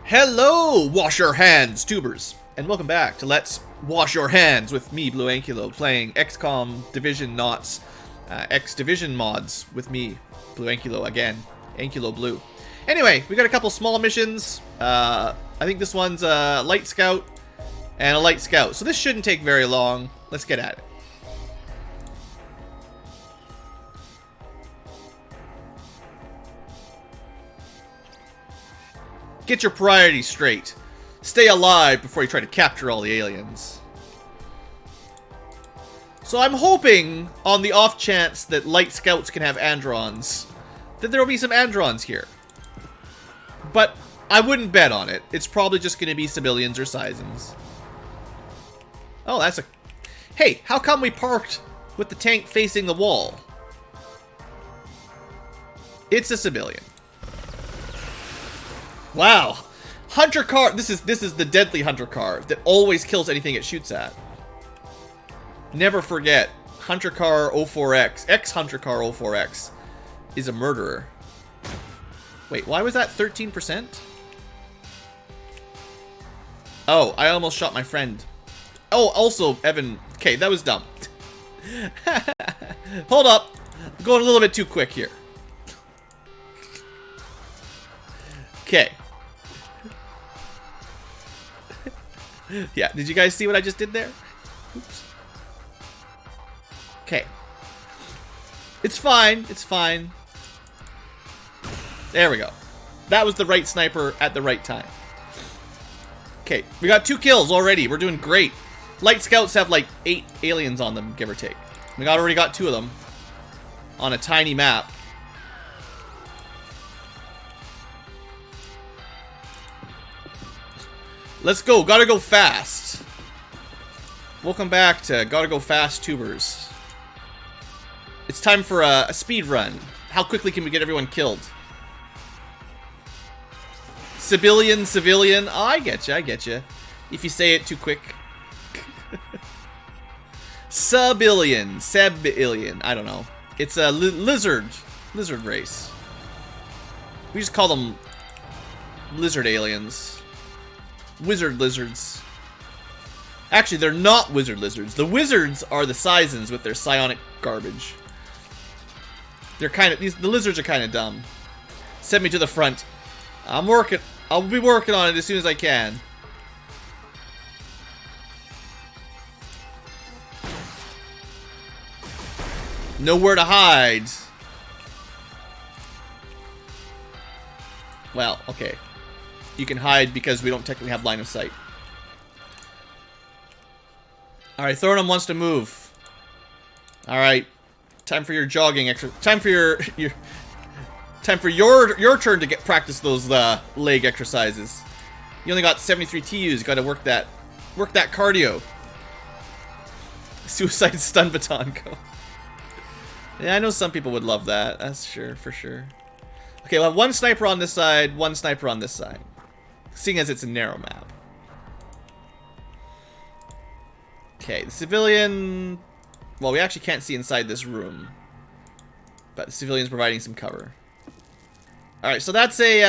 Hello, wash your hands, tubers, and welcome back to Let's Wash Your Hands with me, BlueAnkylo, playing XCOM Division Knots, X Division mods with me, BlueAnkylo again, Ankylo Blue. Anyway, we got a couple small missions. I think this one's a light scout and a light scout, so this shouldn't take very long. Let's get at it. Get your priorities straight. Stay alive before you try to capture all the aliens. So I'm hoping, on the off chance that light scouts can have androns, that there will be some androns here. But I wouldn't bet on it. It's probably just going to be civilians or citizens. Oh, that's a... Hey, how come we parked with the tank facing the wall? It's a civilian. Wow. Hunter car. This is the deadly hunter car that always kills anything it shoots at. Never forget, Hunter car 04X, ex-Hunter car 04X is a murderer. Wait, why was that 13%? Oh, I almost shot my friend. Oh, also, Evan. Okay, that was dumb. Hold up. I'm going a little bit too quick here. Okay. Yeah, did you guys see what I just did there? Oops. Okay. It's fine. It's fine. There we go. That was the right sniper at the right time. Okay, we got 2 kills already. We're doing great. Light scouts have like 8 aliens on them, give or take. We already got 2 of them on a tiny map. Let's go. Gotta go fast. Welcome back to Gotta Go Fast Tubers. It's time for a speed run. How quickly can we get everyone killed? Civilian, civilian. Oh, I get you. I get you. If you say it too quick. Subillion. Sebillion. I don't know. It's a lizard race. We just call them lizard aliens. Wizard lizards. Actually, they're not wizard lizards. The wizards are the Scisons with their psionic garbage. They're kind of... the lizards are kind of dumb. Send me to the front. I'm working... I'll be working on it as soon as I can. Nowhere to hide. Well, okay. You can hide because we don't technically have line of sight. Alright, Thornham wants to move. Alright. Time for your jogging exercise. Time for your turn to get practice those leg exercises. You only got 73 TUs, gotta work that cardio. Suicide stun baton go. Yeah, I know some people would love that. That's sure, for sure. Okay, we'll have 1 sniper on this side, 1 sniper on this side. Seeing as it's a narrow map. Okay, the civilian... Well, we actually can't see inside this room. But the civilian's providing some cover. Alright, so that's a,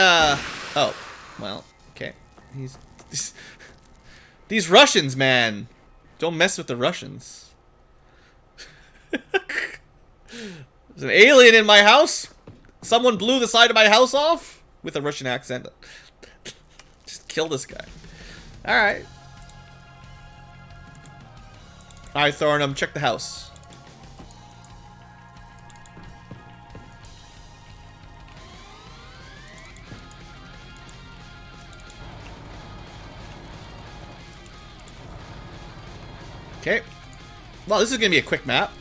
oh. Well, okay. These Russians, man. Don't mess with the Russians. There's an alien in my house? Someone blew the side of my house off? With a Russian accent. Just kill this guy. Alright. Alright, Thornham, check the house. Okay. Well, this is going to be a quick map.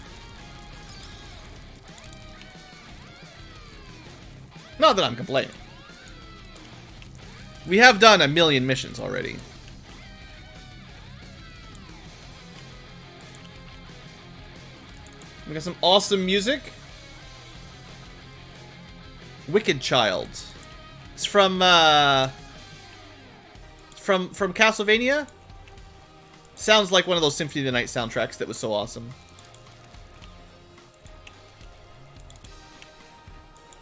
Not that I'm complaining. We have done 1,000,000 missions already. We got some awesome music. Wicked Child. It's from Castlevania. Sounds like one of those Symphony of the Night soundtracks that was so awesome.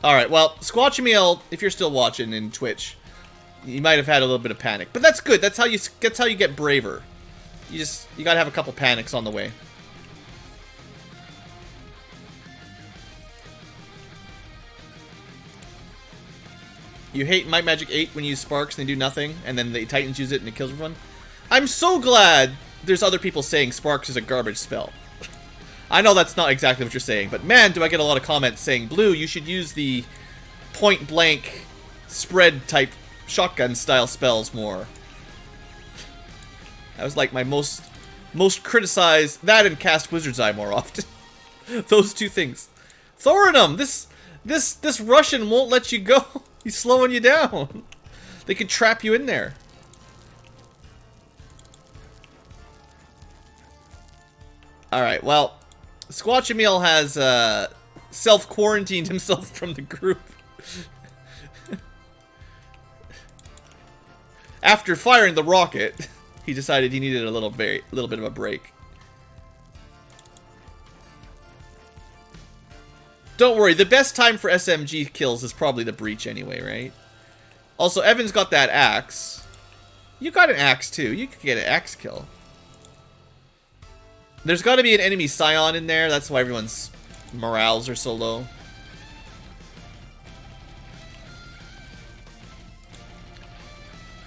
Alright, well, Squatchameel, if you're still watching in Twitch, You might have had a little bit of panic, but that's good. That's how you get braver. You gotta have a couple panics on the way. You hate Might Magic 8 when you use Sparks and they do nothing, and then the Titans use it and it kills everyone. I'm so glad there's other people saying Sparks is a garbage spell. I know that's not exactly what you're saying, but man, do I get a lot of comments saying, Blue, you should use the point-blank spread-type shotgun-style spells more. That was like my most criticized. That and cast Wizard's Eye more often. Those two things. Thorinum, this Russian won't let you go. He's slowing you down. They could trap you in there. Alright, well, Squatchameel has self-quarantined himself from the group. After firing the rocket, he decided he needed a little bit of a break. Don't worry, the best time for SMG kills is probably the breach anyway, right? Also, Evan's got that axe. You got an axe too. You could get an axe kill. There's got to be an enemy Scion in there. That's why everyone's morales are so low.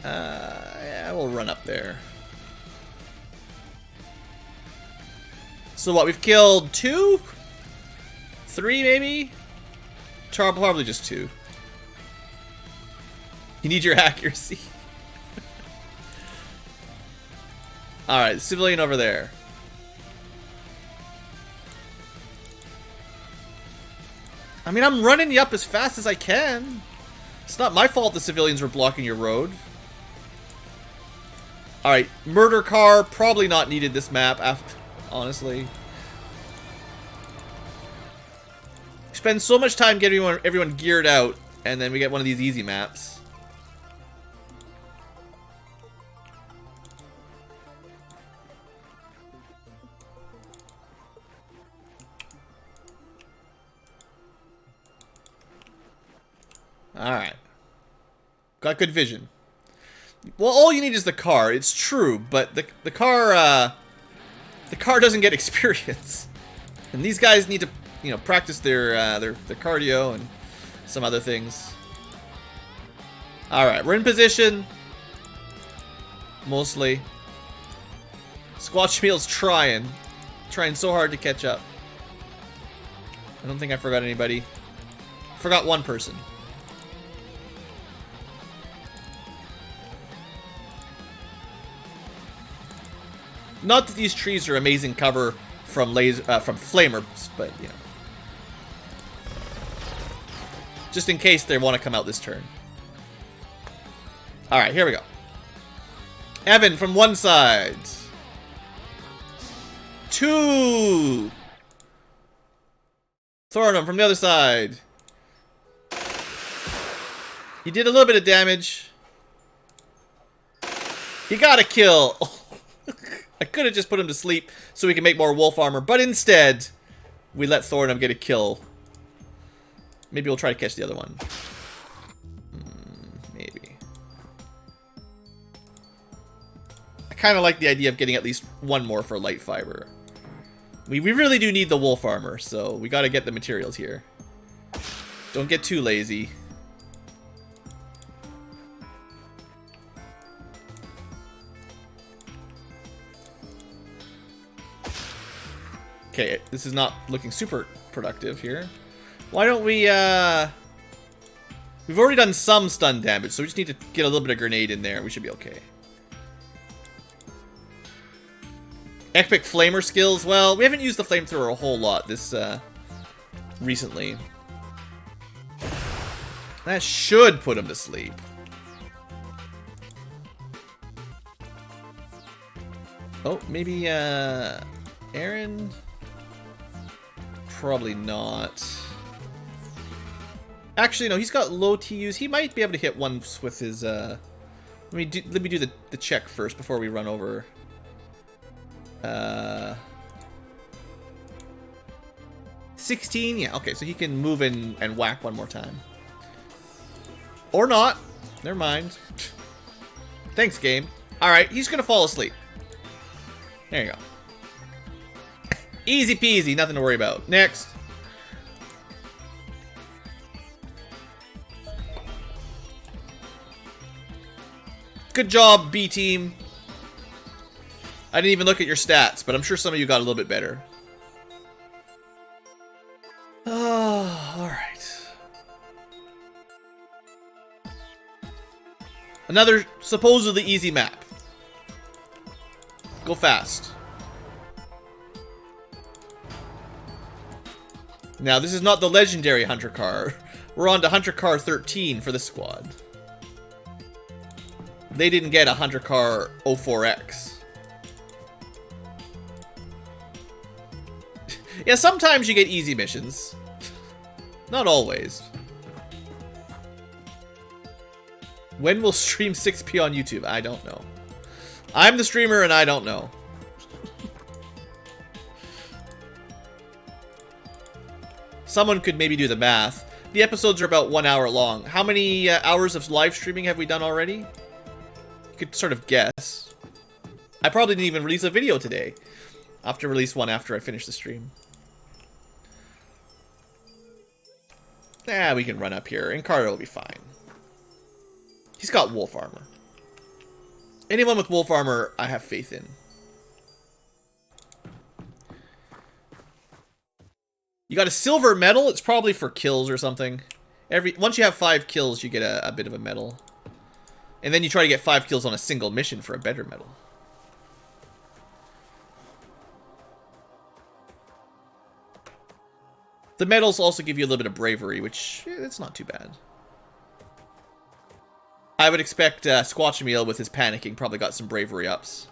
Yeah, we'll run up there. So what, we've killed 2? 3 maybe? Probably just 2. You need your accuracy. Alright, civilian over there. I mean, I'm running you up as fast as I can. It's not my fault the civilians were blocking your road. Alright, murder car, probably not needed this map, honestly. Spend so much time getting everyone geared out, and then we get one of these easy maps. Alright. Got good vision. Well, all you need is the car. It's true, but the car doesn't get experience. And these guys need to, you know, practice their cardio and some other things. Alright, we're in position. Mostly. Squatchmeal's trying so hard to catch up. I don't think I forgot anybody. Forgot one person. Not that these trees are amazing cover from flamers, but you know, just in case they want to come out this turn. All right, here we go. Evan from one side. 2. Thorinum from the other side. He did a little bit of damage. He got a kill. I could have just put him to sleep so we can make more wolf armor, but instead, we let Thorinum get a kill. Maybe we'll try to catch the other one. Maybe. I kind of like the idea of getting at least one more for light fiber. We really do need the wolf armor, so we got to get the materials here. Don't get too lazy. Okay, this is not looking super productive here. Why don't we, we've already done some stun damage, so we just need to get a little bit of grenade in there. We should be okay. Epic flamer skills. Well, we haven't used the flamethrower a whole lot this, recently. That should put him to sleep. Oh, maybe, Aaron? Probably not. Actually, no, he's got low TUs. He might be able to hit once with his, let me do the check first before we run over. 16? Yeah, okay, so he can move in and whack one more time. Or not. Never mind. Thanks, game. Alright, he's gonna fall asleep. There you go. Easy peasy, nothing to worry about. Next. Good job, B team. I didn't even look at your stats, but I'm sure some of you got a little bit better. Oh, alright. Another supposedly easy map. Go fast. Now, this is not the legendary Hunter car. We're on to Hunter car 13 for this squad. They didn't get a Hunter car 04X. Yeah, sometimes you get easy missions. Not always. When will stream 6p on YouTube? I don't know. I'm the streamer and I don't know. Someone could maybe do the math. The episodes are about 1 hour long. How many hours of live streaming have we done already? You could sort of guess. I probably didn't even release a video today. I'll have to release one after I finish the stream. We can run up here. Encardo will be fine. He's got wolf armor. Anyone with wolf armor, I have faith in. You got a silver medal? It's probably for kills or something. Once you have 5 kills, you get a bit of a medal. And then you try to get 5 kills on a single mission for a better medal. The medals also give you a little bit of bravery, which, it's not too bad. I would expect Squatchameel with his panicking probably got some bravery ups.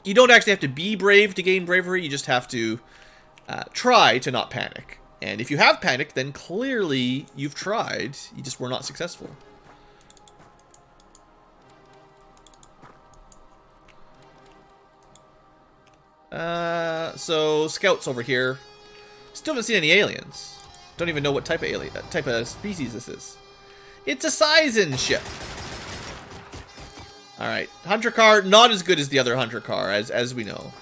You don't actually have to be brave to gain bravery, you just have to try to not panic. And if you have panicked, then clearly you've tried, you just were not successful. So scouts over here. Still haven't seen any aliens. Don't even know what type of species this is. It's a Sizen ship. All right, Hunter car not as good as the other Hunter car, as we know.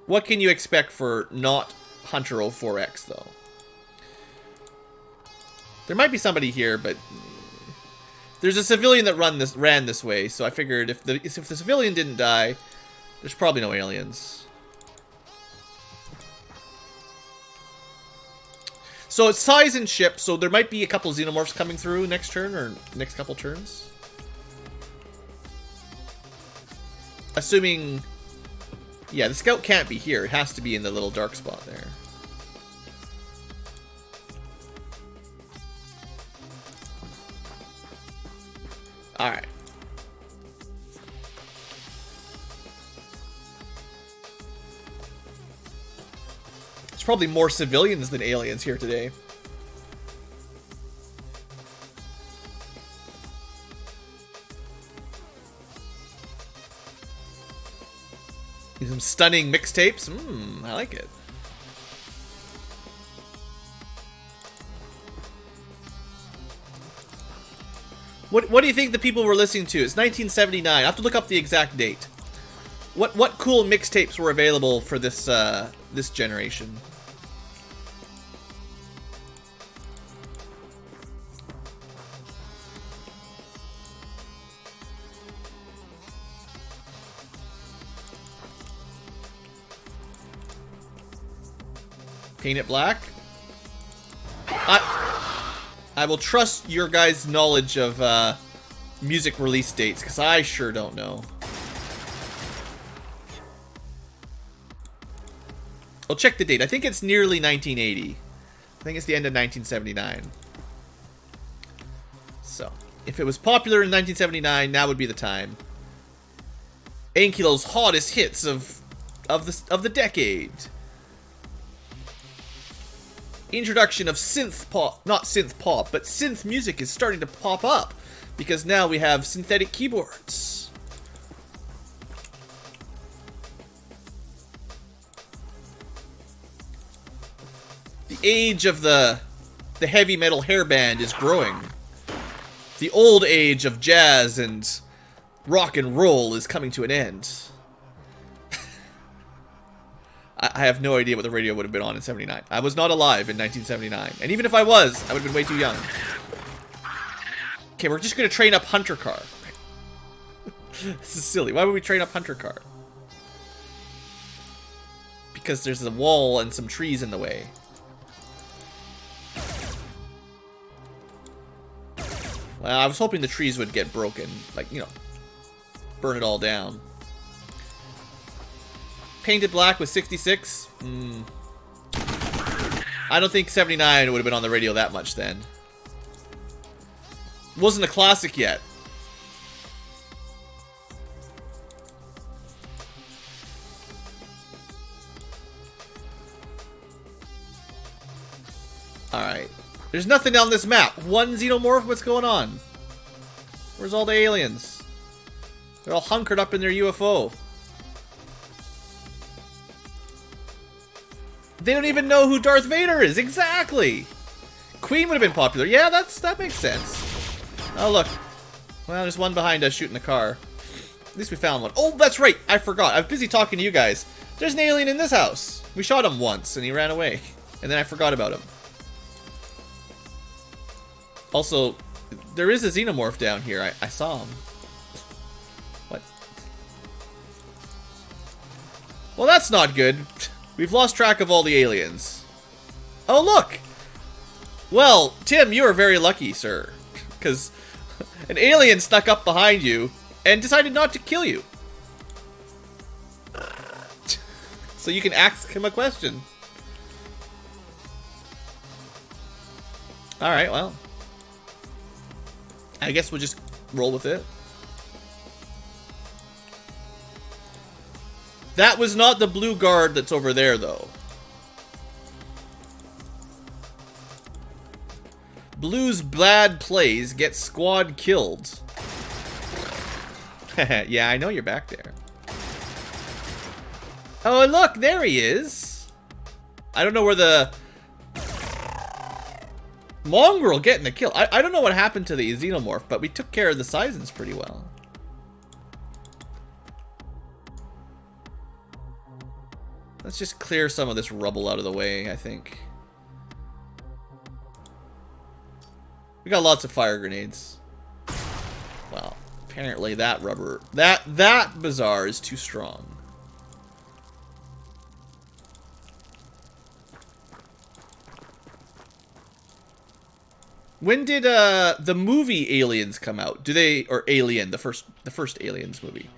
What can you expect for not Hunter 04X though? There might be somebody here, but there's a civilian that ran this way, so I figured if the civilian didn't die, there's probably no aliens. So it's Sizen ship, so there might be a couple xenomorphs coming through next turn or next couple turns. Assuming, yeah, the scout can't be here. It has to be in the little dark spot there. Alright. There's probably more civilians than aliens here today. Some stunning mixtapes. I like it. What do you think the people were listening to? It's 1979. I have to look up the exact date. What cool mixtapes were available for this this generation? Paint it black. I will trust your guys' knowledge of music release dates, because I sure don't know. I'll check the date. I think it's nearly 1980. I think it's the end of 1979. So, if it was popular in 1979, now would be the time. Ankylo's hottest hits of the decade. Introduction of synth pop, not synth pop, but synth music is starting to pop up because now we have synthetic keyboards. The age of the heavy metal hairband is growing. The old age of jazz and rock and roll is coming to an end. I have no idea what the radio would have been on in 79. I was not alive in 1979. And even if I was, I would have been way too young. Okay, we're just going to train up Hunter Car. This is silly. Why would we train up Hunter Car? Because there's a wall and some trees in the way. Well, I was hoping the trees would get broken. Like, you know, burn it all down. Painted black with 66? I don't think 79 would have been on the radio that much then. Wasn't a classic yet. Alright. There's nothing on this map. One xenomorph? What's going on? Where's all the aliens? They're all hunkered up in their UFO. They don't even know who Darth Vader is. Exactly. Queen would have been popular. Yeah, that makes sense. Oh, look. Well, there's one behind us shooting the car. At least we found one. Oh, that's right. I forgot. I was busy talking to you guys. There's an alien in this house. We shot him once, and he ran away. And then I forgot about him. Also, there is a xenomorph down here. I saw him. What? Well, that's not good. We've lost track of all the aliens. Oh, look! Well, Tim, you are very lucky, sir. Because an alien snuck up behind you and decided not to kill you. So you can ask him a question. Alright, well. I guess we'll just roll with it. That was not the blue guard that's over there, though. Blue's bad plays get squad killed. Yeah, I know you're back there. Oh, look, there he is. I don't know where the mongrel getting the kill. I don't know what happened to the xenomorph, but we took care of the Seisons pretty well. Let's just clear some of this rubble out of the way, I think. We got lots of fire grenades. Well, apparently that rubber... That bazaar is too strong. When did the movie Aliens come out? Do they... Or Alien, the first Aliens movie.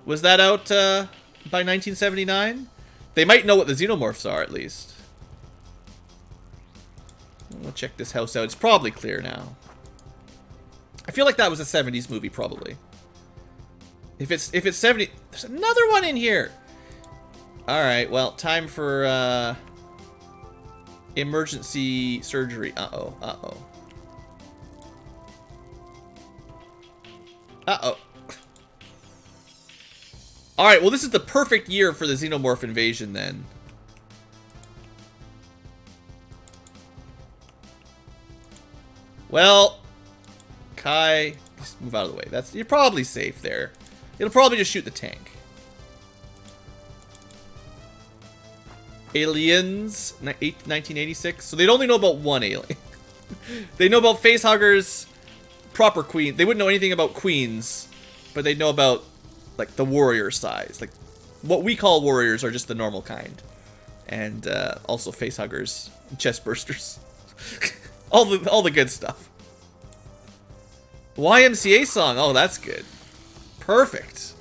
Was that out by 1979? They might know what the xenomorphs are, at least. We'll check this house out. It's probably clear now. I feel like that was a 70s movie, probably. If it's 70... There's another one in here! Alright, well, time for emergency surgery. Uh-oh, uh-oh. Uh-oh. Alright, well this is the perfect year for the xenomorph invasion then. Well, Kai, just move out of the way. You're probably safe there. It'll probably just shoot the tank. Aliens, 1986. So they'd only know about one alien. They know about facehuggers, proper queen. They wouldn't know anything about queens, but they'd know about like the warrior size. Like what we call warriors are just the normal kind, and also facehuggers, chest bursters, all the good stuff. YMCA song. Oh, that's good. Perfect.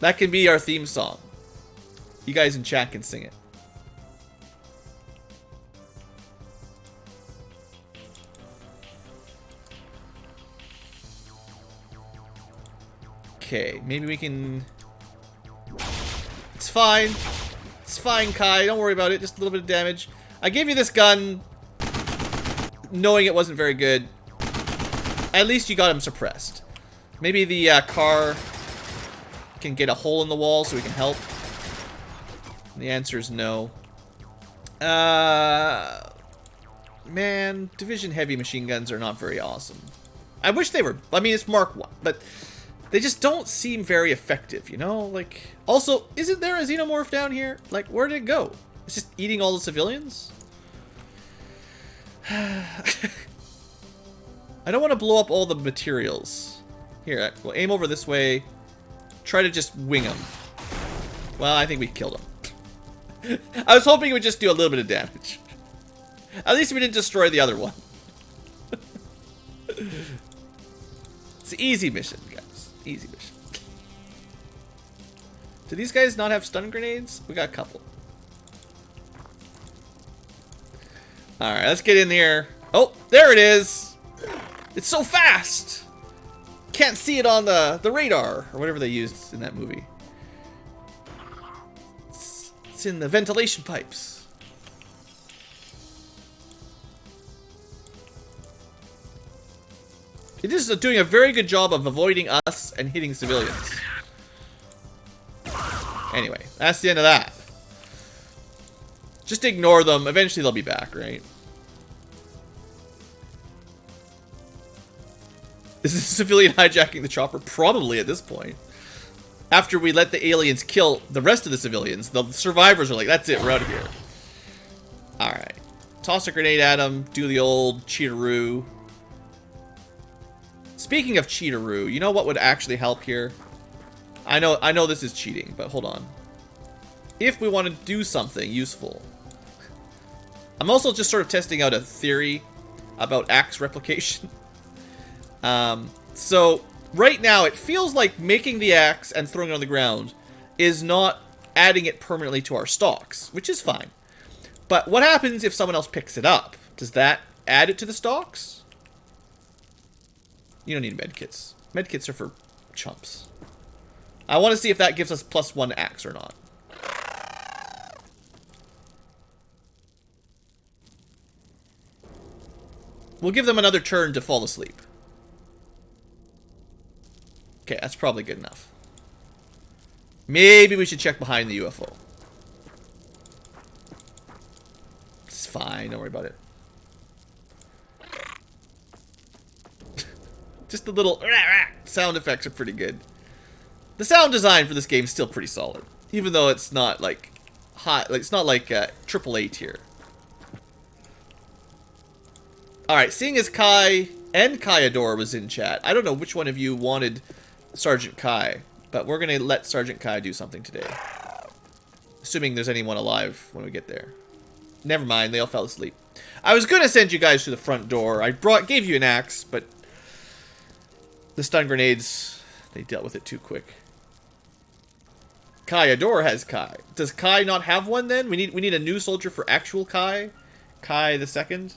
That can be our theme song. You guys in chat can sing it. Okay, maybe we can... It's fine. It's fine, Kai. Don't worry about it. Just a little bit of damage. I gave you this gun knowing it wasn't very good. At least you got him suppressed. Maybe the car can get a hole in the wall so we can help. The answer is no. man, Division heavy machine guns are not very awesome. I wish they were. I mean, it's Mark 1, but they just don't seem very effective, you know? Like, also, isn't there a xenomorph down here? Like, where did it go? It's just eating all the civilians? I don't want to blow up all the materials. Here, we'll aim over this way. Try to just wing them. Well, I think we killed him. I was hoping it would just do a little bit of damage. At least we didn't destroy the other one. It's an easy mission, guys. Easy mission. Do these guys not have stun grenades? We got a couple. Alright, let's get in here. Oh, there it is! It's so fast! Can't see it on the radar, or whatever they used in that movie. It's in the ventilation pipes. It is doing a very good job of avoiding us and hitting civilians. Anyway, that's the end of that. Just ignore them. Eventually they'll be back, right? Is this a civilian hijacking the chopper? Probably at this point. After we let the aliens kill the rest of the civilians, the survivors are like, that's it, we're out of here. Alright. Toss a grenade at him. Do the old cheateroo. Speaking of cheateroo, you know what would actually help here? I know this is cheating, but hold on. If we want to do something useful. I'm also just sort of testing out a theory about axe replication. So right now it feels like making the axe and throwing it on the ground is not adding it permanently to our stocks, which is fine. But what happens if someone else picks it up? Does that add it to the stocks? You don't need medkits. Medkits are for chumps. I want to see if that gives us +1 axe or not. We'll give them another turn to fall asleep. Okay, that's probably good enough. Maybe we should check behind the UFO. It's fine, don't worry about it. Just the little sound effects are pretty good. The sound design for this game is still pretty solid, even though it's not like hot. Like, it's not like triple A tier. All right, seeing as Kai and Kaiador was in chat, I don't know which one of you wanted Sergeant Kai, but we're gonna let Sergeant Kai do something today, assuming there's anyone alive when we get there. Never mind, they all fell asleep. I was gonna send you guys to the front door. I gave you an axe, but the stun grenades, they dealt with it too quick. Kaiador has Kai. Does Kai not have one then? We need a new soldier for actual Kai. Kai the second.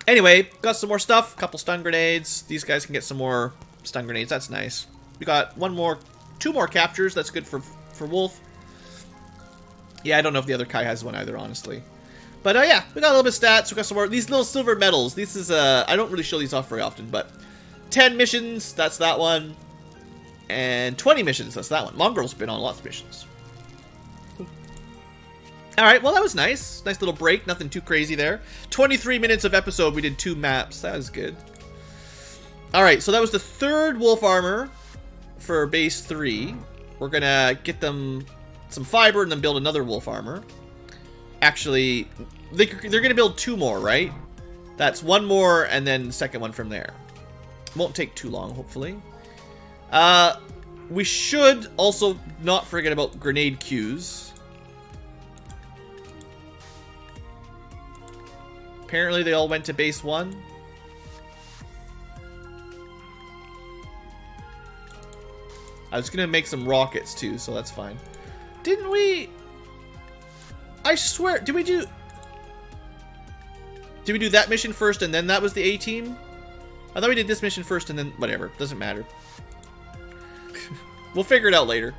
Anyway, got some more stuff. Couple stun grenades. These guys can get some more stun grenades. That's nice. We got two more captures. That's good for Wolf. Yeah, I don't know if the other Kai has one either, honestly. But yeah, we got a little bit of stats. We got some more. These little silver medals. This is I don't really show these off very often, but 10 missions. That's that one. And 20 missions. That's that one. Mongrel's been on lots of missions. Alright, well that was nice. Nice little break. Nothing too crazy there. 23 minutes of episode. We did 2 maps. That was good. Alright, so that was the 3rd wolf armor for base 3. We're gonna get them some fiber and then build another wolf armor. Actually, they're gonna build 2 more, right? That's 1 more and then the second one from there. Won't take too long, hopefully. We should also not forget about grenade queues. Apparently they all went to base 1. I was gonna make some rockets too, so that's fine. Didn't we? I swear, did we do that mission first and then that was the A-team? I thought we did this mission first and then whatever. Doesn't matter. We'll figure it out later.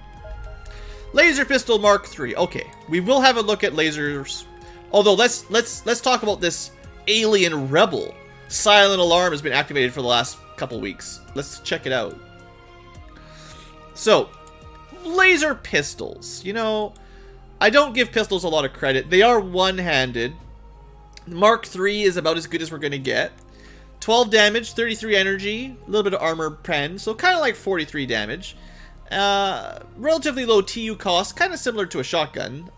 Laser pistol Mark III. Okay, we will have a look at lasers. Although let's talk about this alien rebel. Silent alarm has been activated for the last couple weeks. Let's check it out. So, laser pistols. You know, I don't give pistols a lot of credit. They are one-handed. Mark III is about as good as we're going to get. 12 damage, 33 energy, a little bit of armor pen, so kind of like 43 damage. Relatively low TU cost, kind of similar to a shotgun.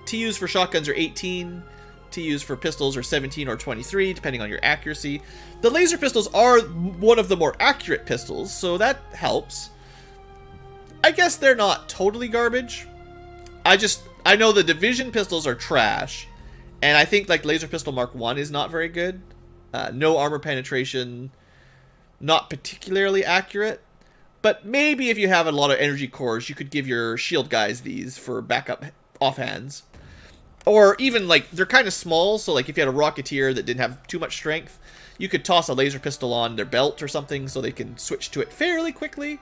TUs for shotguns are 18. TUs for pistols are 17 or 23, depending on your accuracy. The laser pistols are one of the more accurate pistols, so that helps. I guess they're not totally garbage. I know the division pistols are trash, and I think like laser pistol Mark I is not very good. No armor penetration, not particularly accurate. But maybe if you have a lot of energy cores, you could give your shield guys these for backup offhands. Or even like, they're kind of small, so like if you had a Rocketeer that didn't have too much strength, you could toss a laser pistol on their belt or something so they can switch to it fairly quickly.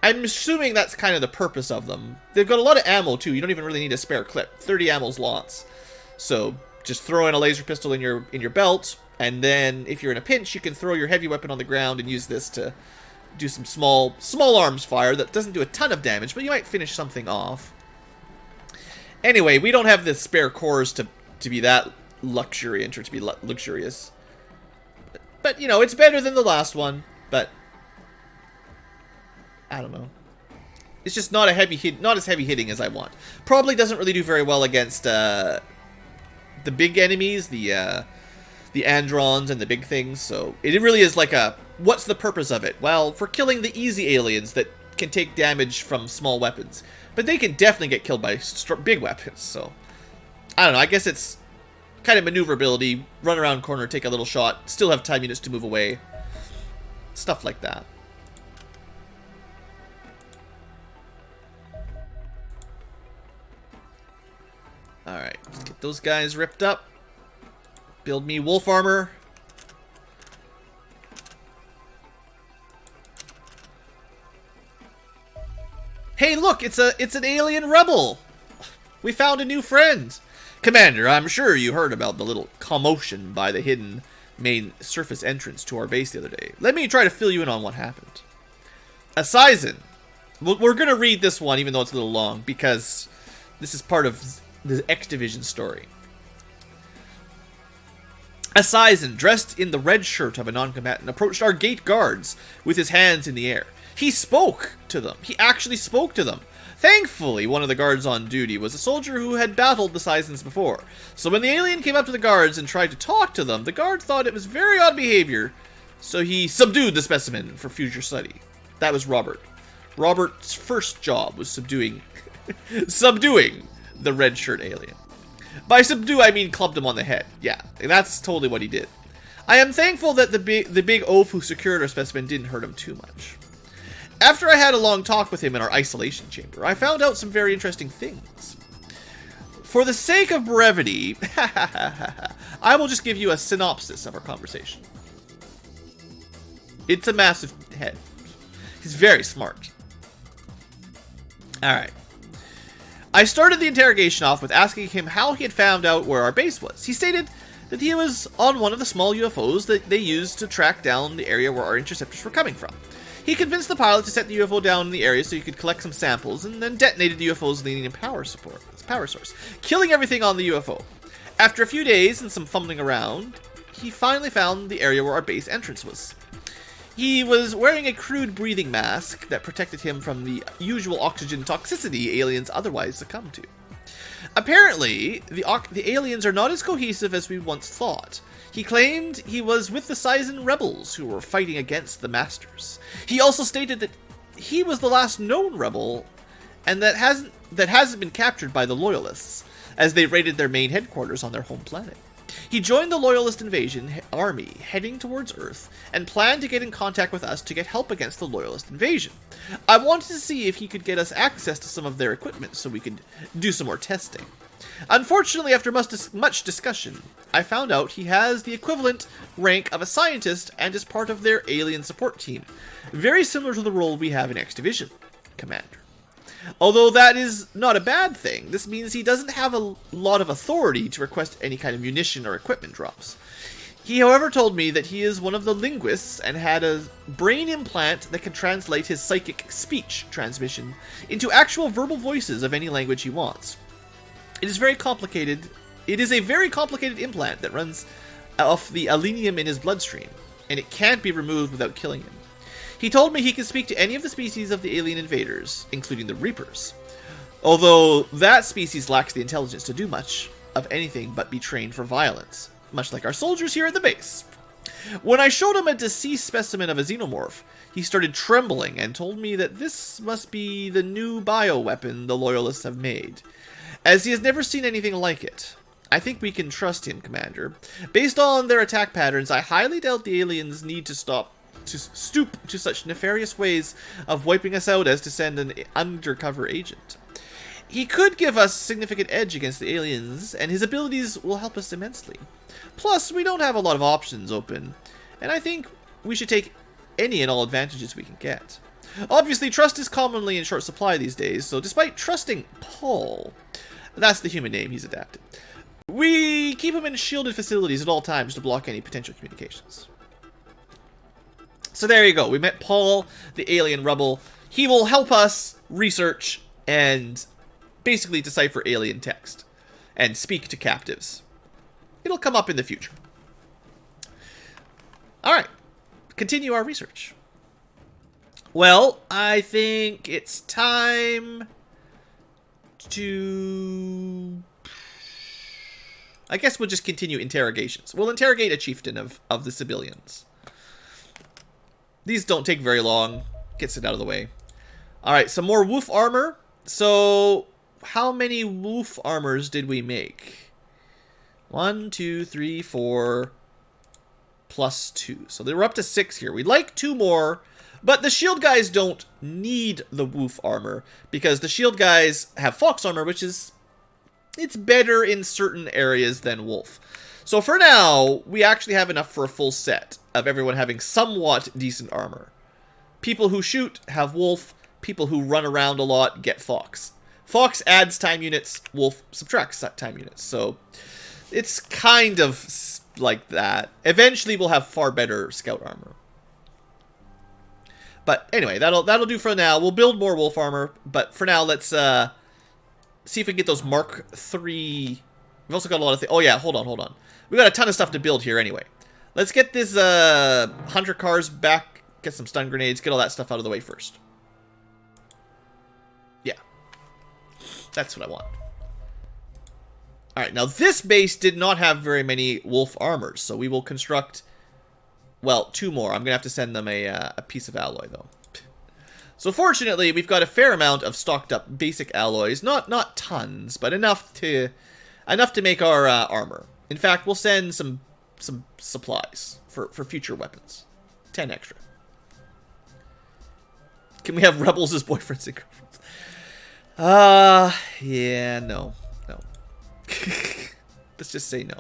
I'm assuming that's kind of the purpose of them. They've got a lot of ammo too. You don't even really need a spare clip. 30 ammo's lots. So just throw in a laser pistol in your belt, and then if you're in a pinch, you can throw your heavy weapon on the ground and use this to do some small arms fire that doesn't do a ton of damage, but you might finish something off. Anyway, we don't have the spare cores to be that luxuriant or to be luxurious. But you know, it's better than the last one, but I don't know. It's just not not as heavy hitting as I want. Probably doesn't really do very well against the big enemies, the Androns and the big things. So it really is like a, what's the purpose of it? Well, for killing the easy aliens that can take damage from small weapons, but they can definitely get killed by big weapons. So I don't know. I guess it's kind of maneuverability. Run around corner, take a little shot, still have time units to move away. Stuff like that. Alright, let's get those guys ripped up. Build me wolf armor. Hey, look, it's an alien rebel. We found a new friend. Commander, I'm sure you heard about the little commotion by the hidden main surface entrance to our base the other day. Let me try to fill you in on what happened. A Sizen. We're going to read this one, even though it's a little long, because this is part of the X Division story. A Sizen, dressed in the red shirt of a non-combatant, approached our gate guards with his hands in the air. He spoke to them. He actually spoke to them. Thankfully, one of the guards on duty was a soldier who had battled the Sizens before. So when the alien came up to the guards and tried to talk to them, the guard thought it was very odd behavior, so he subdued the specimen for future study. That was Robert. Robert's first job was subduing the red shirt alien. By subdue, I mean clubbed him on the head. Yeah, that's totally what he did. I am thankful that the big oaf who secured our specimen didn't hurt him too much. After I had a long talk with him in our isolation chamber, I found out some very interesting things. For the sake of brevity, I will just give you a synopsis of our conversation. It's a massive head. He's very smart. Alright. I started the interrogation off with asking him how he had found out where our base was. He stated that he was on one of the small UFOs that they used to track down the area where our interceptors were coming from. He convinced the pilot to set the UFO down in the area so he could collect some samples, and then detonated the UFO's leading power source, killing everything on the UFO. After a few days and some fumbling around, he finally found the area where our base entrance was. He was wearing a crude breathing mask that protected him from the usual oxygen toxicity aliens otherwise succumb to. Apparently, the aliens are not as cohesive as we once thought. He claimed he was with the Sizen rebels who were fighting against the Masters. He also stated that he was the last known rebel, and that hasn't been captured by the Loyalists, as they raided their main headquarters on their home planet. He joined the Loyalist invasion army heading towards Earth, and planned to get in contact with us to get help against the Loyalist invasion. I wanted to see if he could get us access to some of their equipment so we could do some more testing. Unfortunately, after much discussion, I found out he has the equivalent rank of a scientist and is part of their alien support team, very similar to the role we have in X Division, Commander. Although that is not a bad thing, this means he doesn't have a lot of authority to request any kind of munition or equipment drops. He, however, told me that he is one of the linguists and had a brain implant that can translate his psychic speech transmission into actual verbal voices of any language he wants. It is very complicated. It is a very complicated implant that runs off the alenium in his bloodstream, and it can't be removed without killing him. He told me he can speak to any of the species of the alien invaders, including the Reapers, although that species lacks the intelligence to do much of anything but be trained for violence, much like our soldiers here at the base. When I showed him a deceased specimen of a xenomorph, he started trembling and told me that this must be the new bioweapon the Loyalists have made, as he has never seen anything like it. I think we can trust him, Commander. Based on their attack patterns, I highly doubt the aliens need to stoop to such nefarious ways of wiping us out as to send an undercover agent. He could give us a significant edge against the aliens, and his abilities will help us immensely. Plus, we don't have a lot of options open, and I think we should take any and all advantages we can get. Obviously, trust is commonly in short supply these days, so despite trusting Paul, that's the human name he's adapted, we keep him in shielded facilities at all times to block any potential communications. So there you go. We met Paul, the alien rebel. He will help us research and basically decipher alien text and speak to captives. It'll come up in the future. Alright, continue our research. Well, I think it's time to... I guess we'll just continue interrogations. We'll interrogate a chieftain of the civilians. These don't take very long. Gets it out of the way. Alright, some more wolf armor. So, how many wolf armors did we make? 1, 2, 3, 4, plus 2. So they were up to 6 here. We'd like 2 more, but the shield guys don't need the wolf armor because the shield guys have fox armor, which is, it's better in certain areas than wolf. So for now, we actually have enough for a full set of everyone having somewhat decent armor. People who shoot have wolf, people who run around a lot get fox. Fox adds time units, wolf subtracts time units. So it's kind of like that. Eventually, we'll have far better scout armor. But anyway, that'll do for now. We'll build more wolf armor, but for now, let's see if we can get those Mark III. We've also got a lot of things. Oh yeah, hold on. We got a ton of stuff to build here anyway. Let's get this hunter cars back. Get some stun grenades. Get all that stuff out of the way first. Yeah, that's what I want. Alright, now this base did not have very many wolf armors, so we will construct, well, 2 more. I'm going to have to send them a piece of alloy, though. So fortunately, we've got a fair amount of stocked up basic alloys. Not tons, but enough to make our armor. In fact, we'll send some supplies for future weapons. 10 extra. Can we have rebels as boyfriends and girlfriends? Yeah, no. Let's just say no.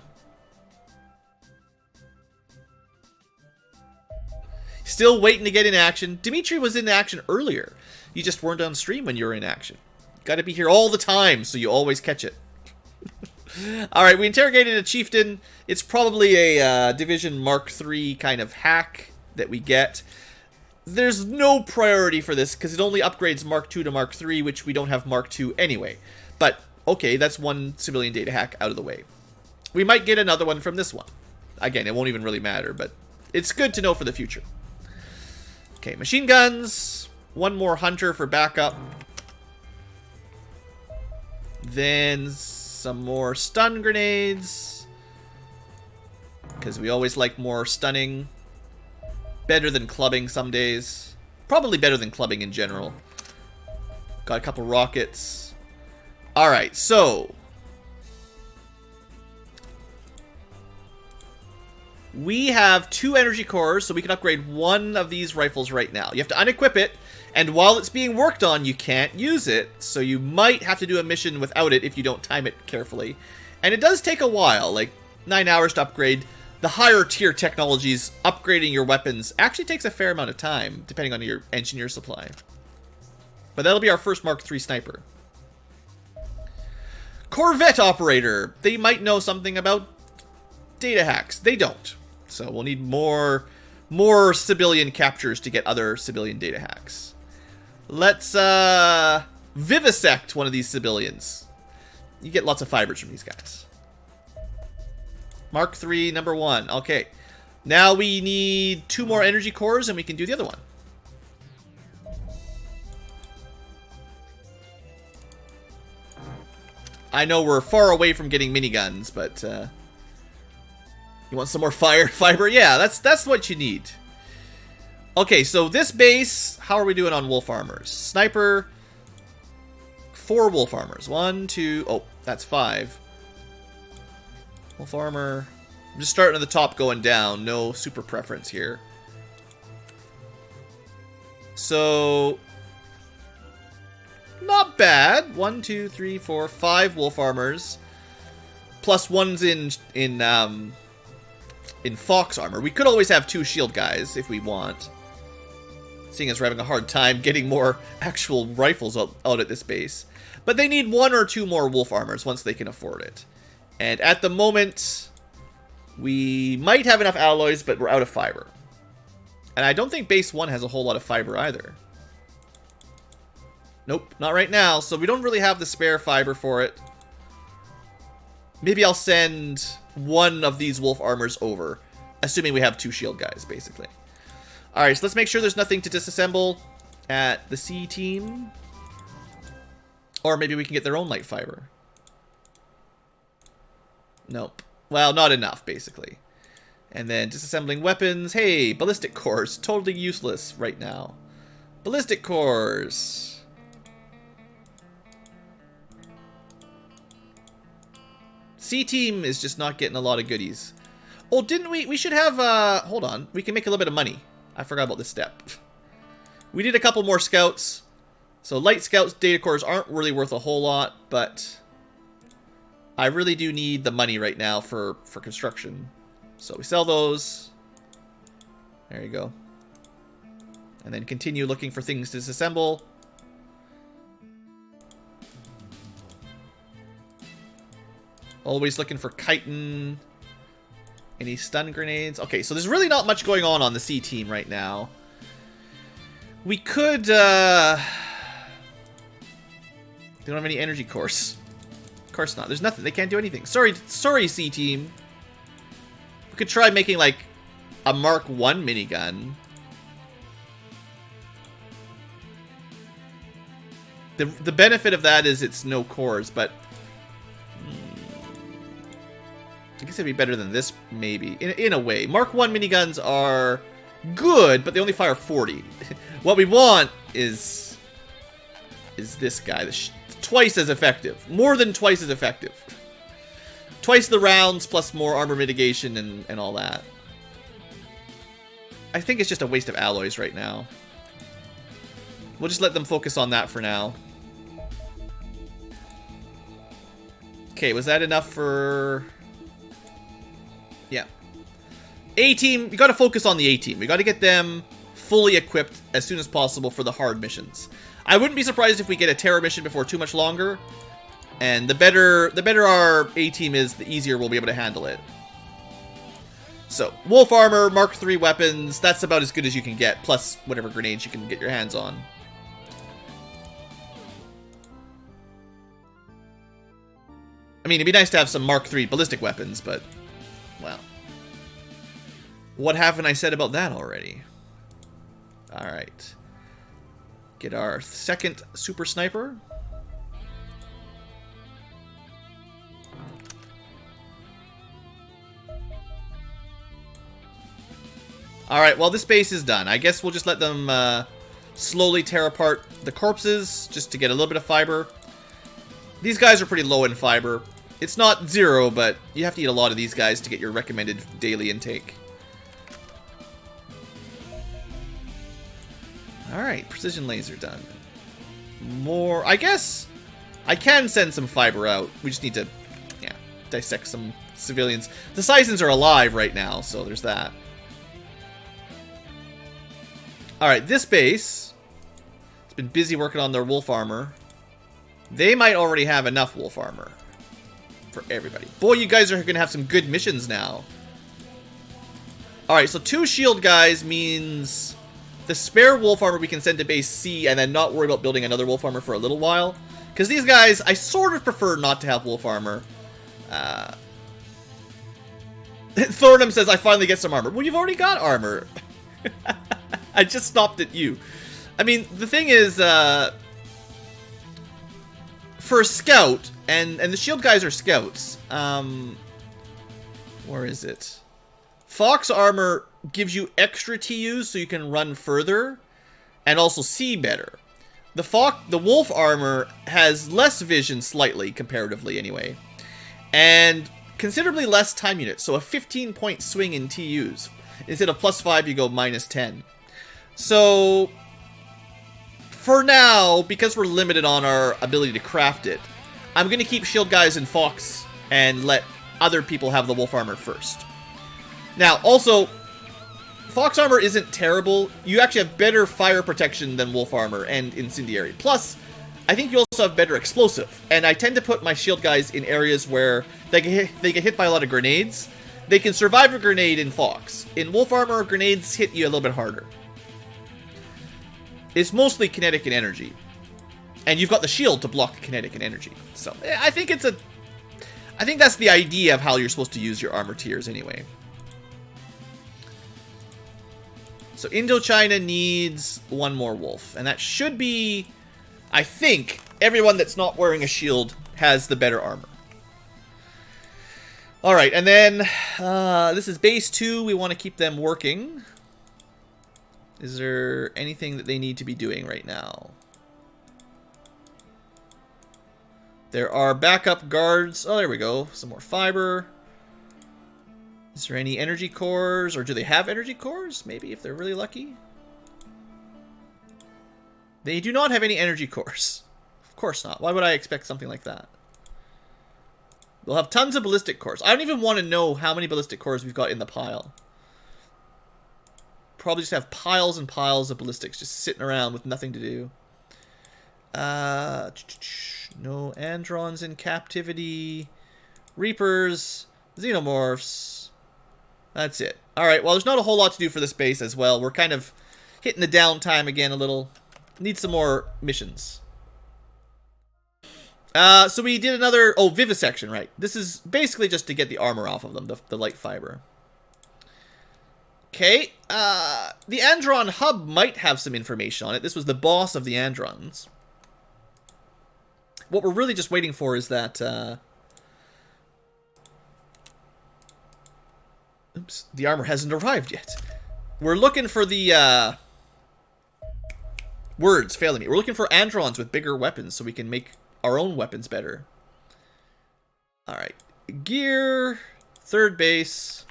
Still waiting to get in action. Dimitri was in action earlier. You just weren't on stream when you were in action. Got to be here all the time so you always catch it. Alright, we interrogated a chieftain. It's probably a Division Mark III kind of hack that we get. There's no priority for this because it only upgrades Mark II to Mark III, which we don't have Mark II anyway. But okay, that's one civilian data hack out of the way. We might get another one from this one. Again, it won't even really matter, but it's good to know for the future. Okay, machine guns. 1 more hunter for backup. Then some more stun grenades. Because we always like more stunning. Better than clubbing some days. Probably better than clubbing in general. Got a couple rockets. Alright, so we have 2 energy cores, so we can upgrade 1 of these rifles right now. You have to unequip it, and while it's being worked on, you can't use it, so you might have to do a mission without it if you don't time it carefully. And it does take a while, like 9 hours to upgrade. The higher tier technologies, upgrading your weapons actually takes a fair amount of time, depending on your engineer supply. But that'll be our first Mark III sniper. Corvette operator. They might know something about data hacks. They don't. So we'll need more civilian captures to get other civilian data hacks. Let's vivisect one of these civilians. You get lots of fibers from these guys. Mark 3, number 1. Okay. Now we need 2 more energy cores and we can do the other one. I know we're far away from getting miniguns, but you want some more fiber? Yeah, that's what you need. Okay, so this base, how are we doing on wolf armors? Sniper, 4 wolf armors. 1, 2, oh, that's 5. Wolf armor. I'm just starting at the top, going down. No super preference here. So, not bad. 1, 2, 3, 4, 5 wolf armors, plus one's in fox armor. We could always have 2 shield guys if we want. Seeing as we're having a hard time getting more actual rifles out at this base. But they need 1 or 2 more wolf armors once they can afford it. And at the moment, we might have enough alloys, but we're out of fiber. And I don't think base 1 has a whole lot of fiber either. Nope, not right now. So we don't really have the spare fiber for it. Maybe I'll send 1 of these wolf armors over, assuming we have 2 shield guys, basically. Alright, so let's make sure there's nothing to disassemble at the C team. Or maybe we can get their own light fiber. Nope. Well, not enough, basically. And then disassembling weapons. Hey, ballistic cores. Totally useless right now. Ballistic cores. C team is just not getting a lot of goodies. Oh, didn't we? We should have, hold on. We can make a little bit of money. I forgot about this step. We did a couple more scouts. So light scouts data cores aren't really worth a whole lot, but I really do need the money right now for construction. So we sell those. There you go. And then continue looking for things to disassemble. Always looking for chitin. Any stun grenades? Okay, so there's really not much going on the C team right now. We could, they don't have any energy cores. Of course not. There's nothing. They can't do anything. Sorry, C team. We could try making, like, a Mark 1 minigun. The benefit of that is it's no cores, but I guess it'd be better than this, maybe. In a way. Mark 1 miniguns are good, but they only fire 40. What we want is this guy. Twice as effective. More than twice as effective. Twice the rounds, plus more armor mitigation and all that. I think it's just a waste of alloys right now. We'll just let them focus on that for now. Okay, was that enough for... Yeah. A-team, we gotta focus on the A-team. We gotta get them fully equipped as soon as possible for the hard missions. I wouldn't be surprised if we get a terror mission before too much longer. And the better our A-team is, the easier we'll be able to handle it. So, wolf armor, Mark 3 weapons, that's about as good as you can get, plus whatever grenades you can get your hands on. I mean, it'd be nice to have some Mark 3 ballistic weapons, but, well. What haven't I said about that already? Alright. Get our second super sniper. Alright, well, this base is done. I guess we'll just let them slowly tear apart the corpses, just to get a little bit of fiber. These guys are pretty low in fiber. It's not 0, but you have to eat a lot of these guys to get your recommended daily intake. Alright, precision laser done. More... I guess I can send some fiber out. We just need to, yeah, dissect some civilians. The Sisons are alive right now, so there's that. Alright, this base has been busy working on their wolf armor. They might already have enough wolf armor for everybody. Boy, you guys are going to have some good missions now. Alright, so 2 shield guys means the spare wolf armor we can send to base C and then not worry about building another wolf armor for a little while. Because these guys, I sort of prefer not to have wolf armor. Thornham says, I finally get some armor. Well, you've already got armor. I just stopped at you. I mean, the thing is, for a scout, and the shield guys are scouts, where is it? Fox armor gives you extra TUs so you can run further and also see better. The wolf armor has less vision slightly, comparatively anyway, and considerably less time units, so a 15-point swing in TUs. Instead of +5, you go -10. So, for now, because we're limited on our ability to craft it, I'm going to keep shield guys in Fox and let other people have the wolf armor first. Now, also, Fox armor isn't terrible. You actually have better fire protection than wolf armor and incendiary. Plus, I think you also have better explosive. And I tend to put my shield guys in areas where they get hit by a lot of grenades. They can survive a grenade in Fox. In wolf armor, grenades hit you a little bit harder. It's mostly kinetic and energy. And you've got the shield to block kinetic and energy. So, I think that's the idea of how you're supposed to use your armor tiers anyway. So Indochina needs 1 more wolf. And that should be, I think, everyone that's not wearing a shield has the better armor. Alright, and then this is base 2. We want to keep them working. Is there anything that they need to be doing right now? There are backup guards. Oh, there we go. Some more fiber. Is there any energy cores? Or do they have energy cores? Maybe, if they're really lucky. They do not have any energy cores. Of course not. Why would I expect something like that? They'll have tons of ballistic cores. I don't even want to know how many ballistic cores we've got in the pile. Probably just have piles and piles of ballistics just sitting around with nothing to do. No Androns in captivity. Reapers. Xenomorphs. That's it. Alright, well, there's not a whole lot to do for this base as well. We're kind of hitting the downtime again a little. Need some more missions. So we did another... Oh, vivisection, right. This is basically just to get the armor off of them, the light fiber. Okay. The Andron hub might have some information on it. This was the boss of the Androns. What we're really just waiting for is that... Oops, the armor hasn't arrived yet. We're looking for the, words failing me. We're looking for Androns with bigger weapons so we can make our own weapons better. Alright. Gear. Third base.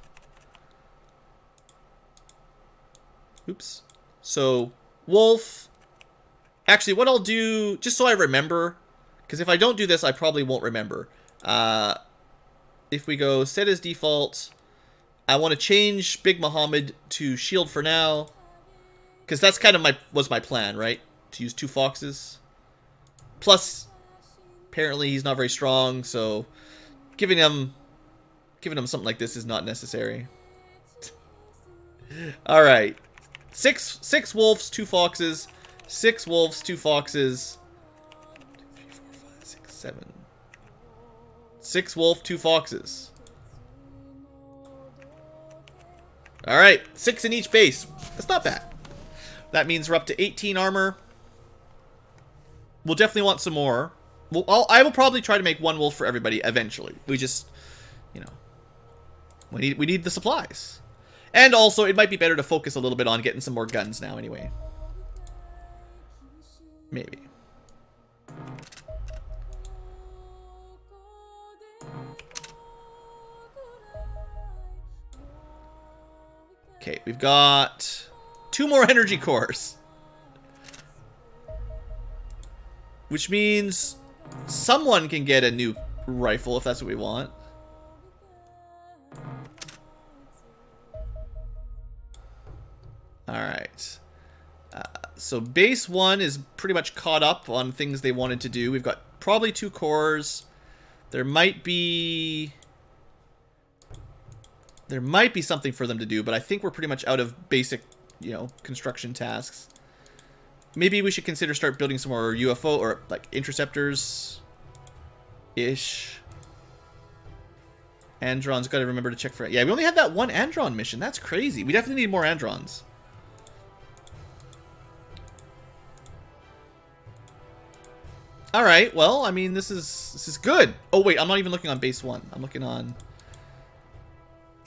Oops. So, wolf. Actually, what I'll do, just so I remember, because if I don't do this, I probably won't remember. If we go set as default... I want to change Big Muhammad to shield for now. Because that's kind of was my plan, right? To use 2 foxes. Plus, apparently he's not very strong, so giving him something like this is not necessary. Alright. 6 wolves, 2 foxes. 6 wolves, 2 foxes. 2, 3, 4, 5, 6, 7. 6 wolf, 2 foxes. Alright, 6 in each base. That's not bad. That means we're up to 18 armor. We'll definitely want some more. I will probably try to make 1 wolf for everybody eventually. We just, you know, we need the supplies. And also, it might be better to focus a little bit on getting some more guns now anyway. Maybe. Okay, we've got 2 more energy cores. Which means someone can get a new rifle if that's what we want. Alright. So base 1 is pretty much caught up on things they wanted to do. We've got probably 2 cores. There might be There might be something for them to do, but I think we're pretty much out of basic, you know, construction tasks. Maybe we should consider start building some more UFO or, like, interceptors-ish. Andron's got to remember to check for it. Yeah, we only had that one Andron mission. That's crazy. We definitely need more Androns. All right. Well, I mean, this is good. Oh wait, I'm not even looking on base 1. I'm looking on.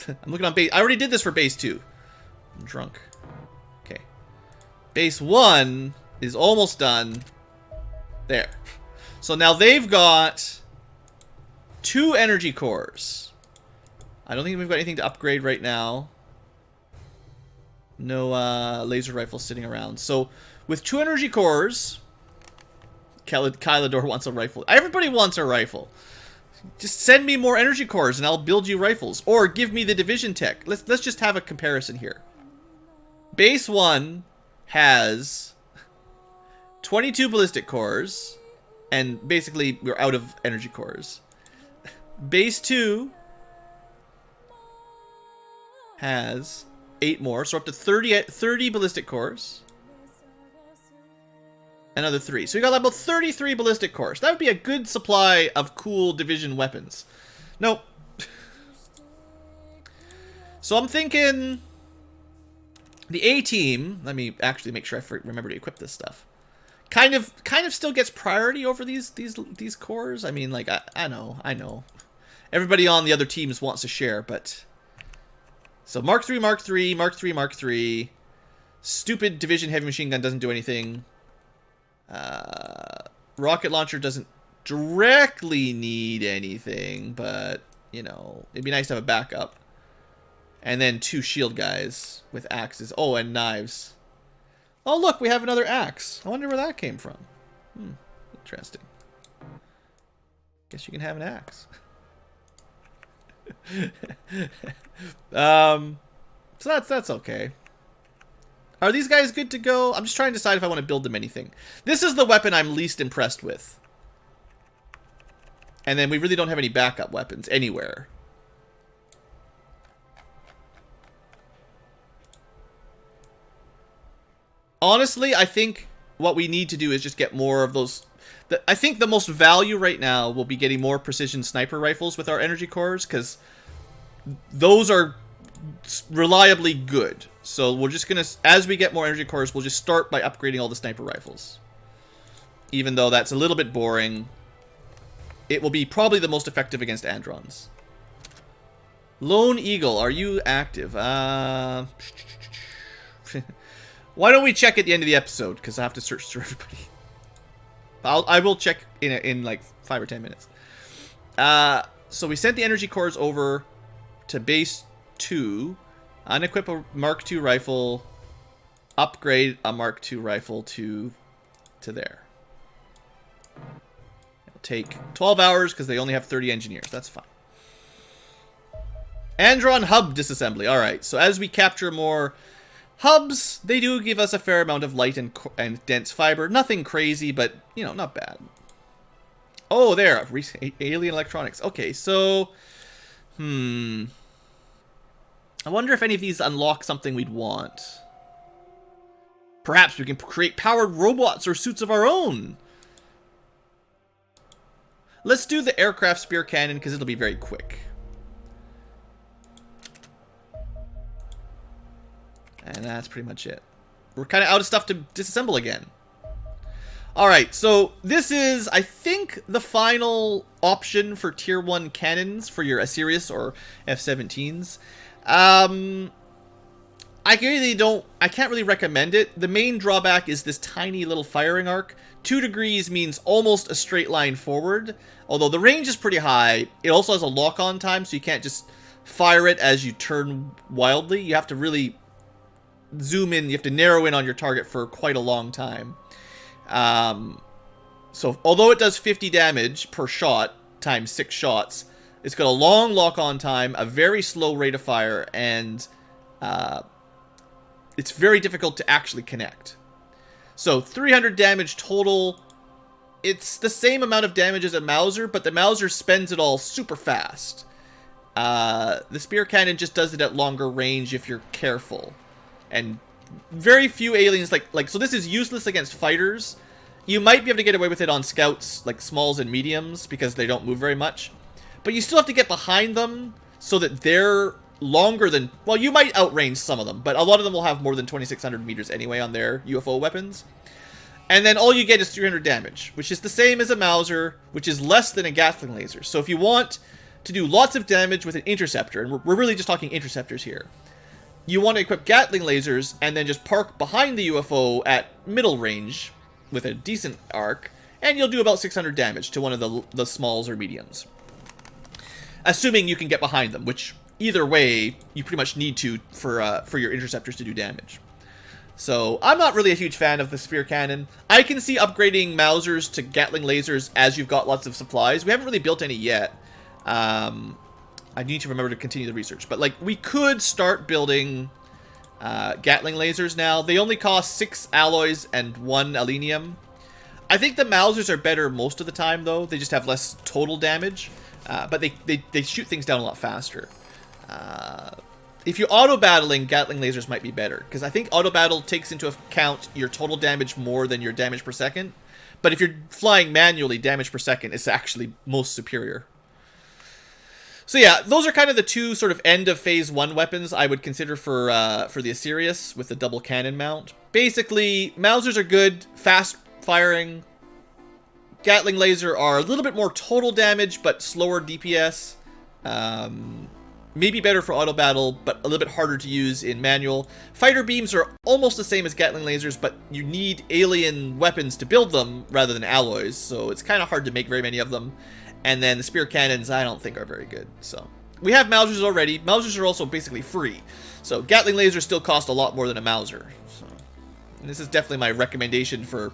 I'm looking on base. I already did this for base 2. I'm drunk. Okay. Base 1 is almost done. There. So now they've got 2 energy cores. I don't think we've got anything to upgrade right now. No laser rifles sitting around. So with 2 energy cores, Kylador wants a rifle. Everybody wants a rifle. Just send me more energy cores and I'll build you rifles. Or give me the division tech. Let's just have a comparison here. Base 1 has 22 ballistic cores. And basically we're out of energy cores. Base 2 has 8 more. So we're up to 30 ballistic cores. Another 3. So we got about 33 ballistic cores. That would be a good supply of cool division weapons. Nope. So I'm thinking the A team. Let me actually make sure I remember to equip this stuff. Kind of still gets priority over these cores. I mean, like I know. Everybody on the other teams wants to share, but so Mark 3, Mark 3, Mark 3, Mark 3. Stupid division heavy machine gun doesn't do anything. Rocket launcher doesn't directly need anything, but you know, it'd be nice to have a backup. And then 2 shield guys with axes. Oh, and knives. Oh, look, we have another axe. I wonder where that came from. Interesting. Guess you can have an axe. So that's okay. Are these guys good to go? I'm just trying to decide if I want to build them anything. This is the weapon I'm least impressed with. And then we really don't have any backup weapons anywhere. Honestly, I think what we need to do is just get more of those. I think the most value right now will be getting more precision sniper rifles with our energy cores, because those are reliably good. So we're just gonna, as we get more energy cores, we'll just start by upgrading all the sniper rifles. Even though that's a little bit boring, it will be probably the most effective against Androns. Lone Eagle, are you active? Why don't we check at the end of the episode? Because I have to search through everybody. I will check in like 5 or 10 minutes. So we sent the energy cores over to base 2. Unequip a Mark II rifle. Upgrade a Mark II rifle to there. It'll take 12 hours because they only have 30 engineers. That's fine. Andron hub disassembly. Alright, so as we capture more hubs, they do give us a fair amount of light and dense fiber. Nothing crazy, but, you know, not bad. Oh, there. Alien electronics. Okay, so... I wonder if any of these unlock something we'd want. Perhaps we can create powered robots or suits of our own. Let's do the aircraft spear cannon, because it'll be very quick. And that's pretty much it. We're kind of out of stuff to disassemble again. Alright, so this is, I think, the final option for Tier 1 cannons for your Asirius or F-17s. I can't really recommend it. The main drawback is this tiny little firing arc. 2 degrees means almost a straight line forward. Although the range is pretty high. It also has a lock-on time, so you can't just fire it as you turn wildly. You have to really zoom in. You have to narrow in on your target for quite a long time. So although it does 50 damage per shot times 6 shots, it's got a long lock-on time, a very slow rate of fire, and it's very difficult to actually connect. So 300 damage total. It's the same amount of damage as a Mauser, but the Mauser spends it all super fast. The spear cannon just does it at longer range if you're careful. And very few aliens, so this is useless against fighters. You might be able to get away with it on scouts, like smalls and mediums, because they don't move very much. But you still have to get behind them so that they're longer than... Well, you might outrange some of them, but a lot of them will have more than 2,600 meters anyway on their UFO weapons. And then all you get is 300 damage, which is the same as a Mauser, which is less than a Gatling laser. So if you want to do lots of damage with an interceptor, and we're really just talking interceptors here, you want to equip Gatling lasers and then just park behind the UFO at middle range with a decent arc, and you'll do about 600 damage to one of the smalls or mediums. Assuming you can get behind them, which either way, you pretty much need to for your interceptors to do damage. So, I'm not really a huge fan of the spear cannon. I can see upgrading Mausers to Gatling lasers as you've got lots of supplies. We haven't really built any yet. I need to remember to continue the research. But, we could start building Gatling lasers now. They only cost 6 alloys and 1 alenium. I think the Mausers are better most of the time, though. They just have less total damage. But they shoot things down a lot faster. If you're auto-battling, Gatling lasers might be better. Because I think auto-battle takes into account your total damage more than your damage per second. But if you're flying manually, damage per second is actually most superior. So yeah, those are kind of the two sort of end of phase 1 weapons I would consider for the Asirius with the double cannon mount. Basically, Mausers are good, fast firing. Gatling laser are a little bit more total damage, but slower DPS. Maybe better for auto battle, but a little bit harder to use in manual. Fighter beams are almost the same as Gatling lasers, but you need alien weapons to build them rather than alloys, so it's kind of hard to make very many of them. And then the spear cannons, I don't think are very good. So we have Mausers already. Mausers are also basically free, so Gatling lasers still cost a lot more than a Mauser. So, and this is definitely my recommendation for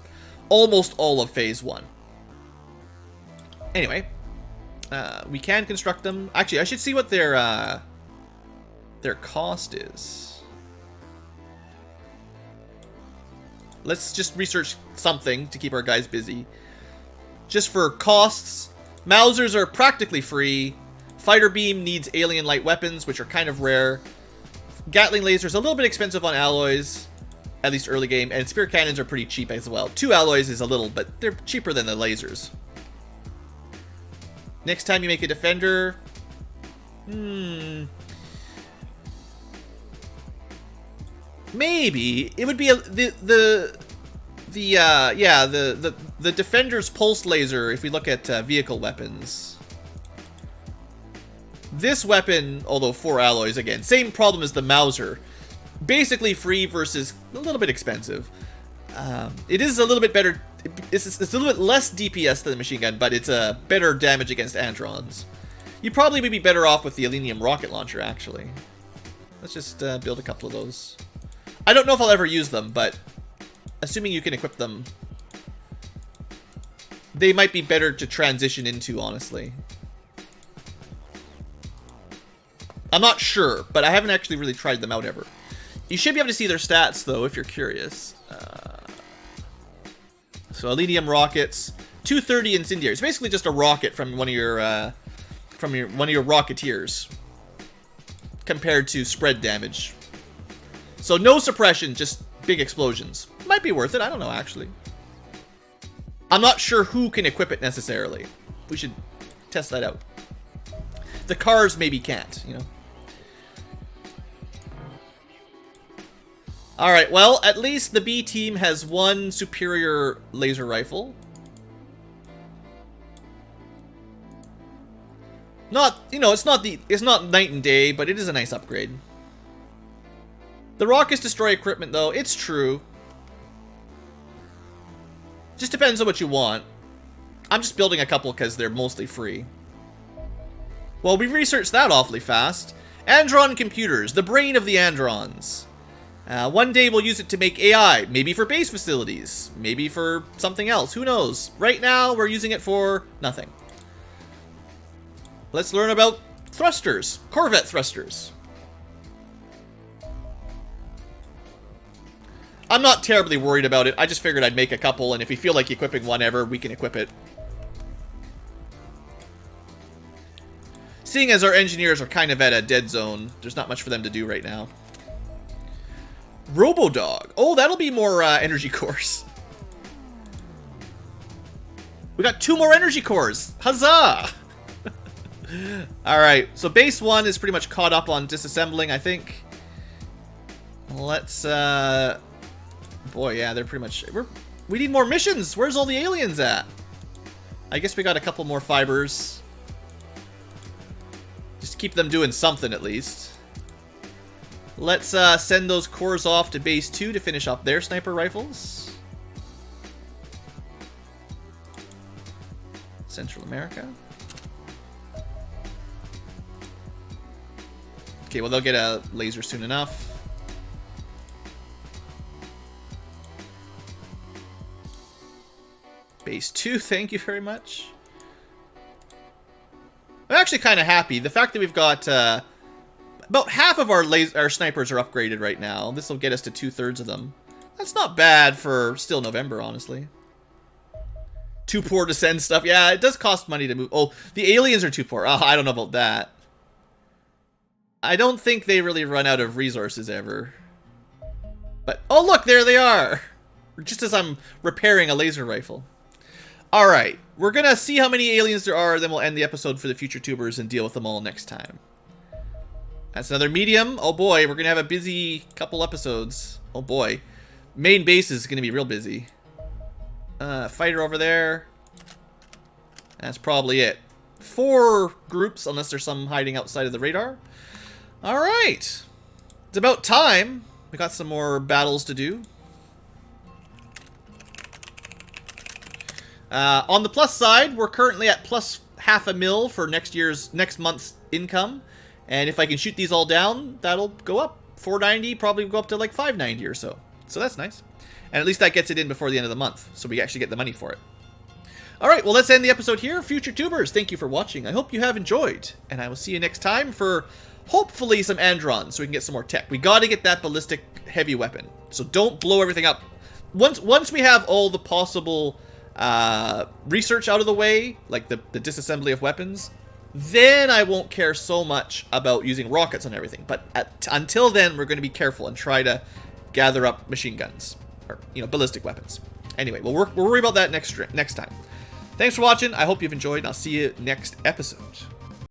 almost all of phase 1. Anyway, we can construct them. Actually, I should see what their cost is. Let's just research something to keep our guys busy. Just for costs, Mausers are practically free. Fighter beam needs alien light weapons, which are kind of rare. Gatling lasers a little bit expensive on alloys, at least early game, and spear cannons are pretty cheap as well. 2 alloys is a little, but they're cheaper than the lasers. Next time you make a defender, maybe it would be the defender's pulse laser. If we look at vehicle weapons, this weapon, although 4 alloys again, same problem as the Mauser, basically free versus a little bit expensive. It is a little bit better. It's a little bit less DPS than the machine gun, but it's a better damage against Androns. You probably would be better off with the Alenium rocket launcher, actually. Let's just build a couple of those. I don't know if I'll ever use them, but assuming you can equip them, they might be better to transition into, honestly. I'm not sure, but I haven't actually really tried them out ever. You should be able to see their stats, though, if you're curious. So Alenium rockets, 230 incendiary. It's basically just a rocket from one of your rocketeers, compared to spread damage. So no suppression, just big explosions. Might be worth it. I don't know, actually. I'm not sure who can equip it necessarily. We should test that out. The cars maybe can't, you know. Alright, well, at least the B team has 1 superior laser rifle. Not, you know, it's not night and day, but it is a nice upgrade. The rockets destroy equipment, though. It's true. Just depends on what you want. I'm just building a couple because they're mostly free. Well, we researched that awfully fast. Andron computers, the brain of the Androns. One day we'll use it to make AI, maybe for base facilities, maybe for something else, who knows. Right now, we're using it for nothing. Let's learn about thrusters, Corvette thrusters. I'm not terribly worried about it, I just figured I'd make a couple, and if we feel like equipping one ever, we can equip it. Seeing as our engineers are kind of at a dead zone, there's not much for them to do right now. Robo-Dog. Oh, that'll be more energy cores. We got 2 more energy cores. Huzzah! Alright, so base 1 is pretty much caught up on disassembling, I think. Let's, boy, yeah, they're pretty much... We need more missions! Where's all the aliens at? I guess we got a couple more fibers. Just keep them doing something, at least. Let's send those cores off to base 2 to finish up their sniper rifles. Central America. Okay, well, they'll get a laser soon enough. Base 2, thank you very much. I'm actually kind of happy. The fact that we've got about half of our snipers are upgraded right now. This will get us to 2/3 of them. That's not bad for still November, honestly. Too poor to send stuff. Yeah, it does cost money to move. Oh, the aliens are too poor. Oh, I don't know about that. I don't think they really run out of resources ever. But, oh look, there they are! Just as I'm repairing a laser rifle. Alright, we're gonna see how many aliens there are, then we'll end the episode for the future tubers and deal with them all next time. That's another medium. Oh boy, we're gonna have a busy couple episodes. Oh boy. Main base is gonna be real busy. Fighter over there. That's probably it. 4 groups, unless there's some hiding outside of the radar. Alright. It's about time. We got some more battles to do. On the plus side, we're currently at plus $500,000 for next month's income. And if I can shoot these all down, that'll go up. 490, probably go up to like 590 or so. So that's nice. And at least that gets it in before the end of the month. So we actually get the money for it. Alright, well, let's end the episode here. Future tubers, thank you for watching. I hope you have enjoyed. And I will see you next time for hopefully some Androns so we can get some more tech. We gotta get that ballistic heavy weapon. So don't blow everything up. Once we have all the possible research out of the way, like the disassembly of weapons, then I won't care so much about using rockets on everything. But until then, we're going to be careful and try to gather up machine guns. Or, you know, ballistic weapons. Anyway, we'll worry about that next time. Thanks for watching. I hope you've enjoyed, and I'll see you next episode.